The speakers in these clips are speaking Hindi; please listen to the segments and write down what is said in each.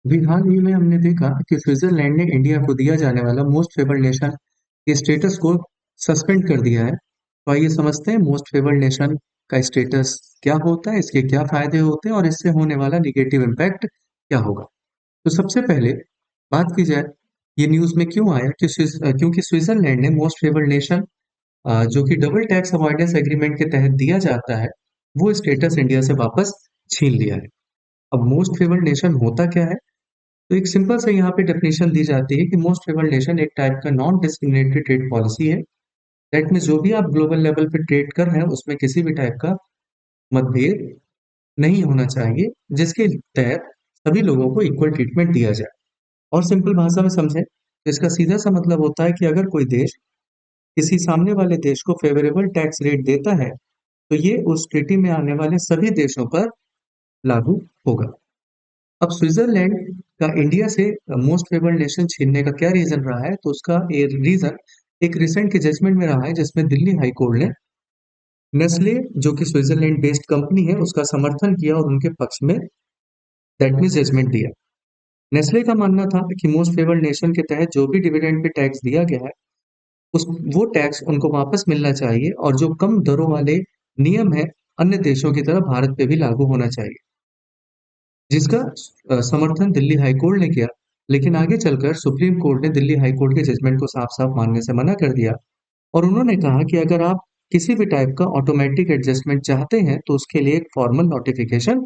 अभी हाल ही में हमने देखा कि स्विट्जरलैंड ने इंडिया को दिया जाने वाला मोस्ट फेवर्ड नेशन के स्टेटस को सस्पेंड कर दिया है। तो आइए समझते हैं मोस्ट फेवर्ड नेशन का स्टेटस क्या होता है, इसके क्या फायदे होते हैं और इससे होने वाला निगेटिव इम्पैक्ट क्या होगा। तो सबसे पहले बात की जाए, ये न्यूज में क्यों आया कि क्योंकि स्विट्जरलैंड ने मोस्ट फेवर्ड नेशन जो कि डबल टैक्स अवॉइडेंस एग्रीमेंट के तहत दिया जाता है, वो स्टेटस इंडिया से वापस छीन लिया है। अब मोस्ट फेवर्ड नेशन होता क्या है? तो एक सिंपल से यहाँ पे डेफिनेशन दी जाती है कि मोस्ट फेवर्ड नेशन एक टाइप का नॉन डिस्क्रिमिनेटरी ट्रेड पॉलिसी है। दैट मीन्स जो भी आप ग्लोबल लेवल पे ट्रेड कर रहे हैं उसमें किसी भी टाइप का मतभेद नहीं होना चाहिए, जिसके तहत सभी लोगों को इक्वल ट्रीटमेंट दिया जाए। और सिंपल भाषा में समझें तो इसका सीधा सा मतलब होता है कि अगर कोई देश किसी सामने वाले देश को फेवरेबल टैक्स रेट देता है, तो ये उस ट्रीटी में आने वाले सभी देशों पर लागू होगा। अब स्विट्जरलैंड का इंडिया से मोस्ट फेवर्ड नेशन छीनने का क्या रीजन रहा है? तो उसका ये रीजन एक रिसेंट के जजमेंट में रहा है, जिसमें दिल्ली हाई कोर्ट ने नेस्ले, जो कि स्विट्जरलैंड बेस्ड कंपनी है, उसका समर्थन किया और उनके पक्ष में दैट मीन जजमेंट दिया। नेस्ले का मानना था कि मोस्ट फेवर्ड नेशन के तहत जो भी डिविडेंड पे टैक्स दिया गया है, उस वो टैक्स उनको वापस मिलना चाहिए और जो कम दरों वाले नियम है अन्य देशों की तरह भारत पे भी लागू होना चाहिए, जिसका समर्थन दिल्ली हाई कोर्ट ने किया। लेकिन आगे चलकर सुप्रीम कोर्ट ने दिल्ली हाई कोर्ट के जजमेंट को साफ-साफ मानने से मना कर दिया और उन्होंने कहा कि अगर आप किसी भी टाइप का ऑटोमेटिक एडजस्टमेंट चाहते हैं, तो उसके लिए एक फॉर्मल नोटिफिकेशन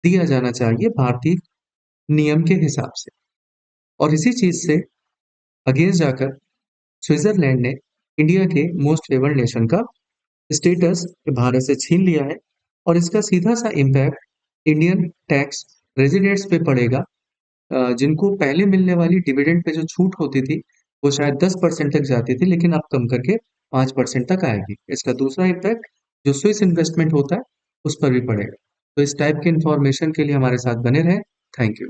दिया जाना चाहिए भारतीय नियम के हिसाब से। और इसी चीज से अगेंस्ट जाकर स्विट्जरलैंड ने इंडिया के मोस्ट फेवर्ड नेशन का स्टेटस भारत से छीन लिया है। और इसका सीधा सा इम्पैक्ट इंडियन टैक्स रेजिडेंट्स पे पड़ेगा, जिनको पहले मिलने वाली डिविडेंड पे जो छूट होती थी वो शायद 10% तक जाती थी, लेकिन अब कम करके 5% तक आएगी। इसका दूसरा इम्पैक्ट जो स्विस इन्वेस्टमेंट होता है उस पर भी पड़ेगा। तो इस टाइप के इंफॉर्मेशन के लिए हमारे साथ बने रहें। Thank you.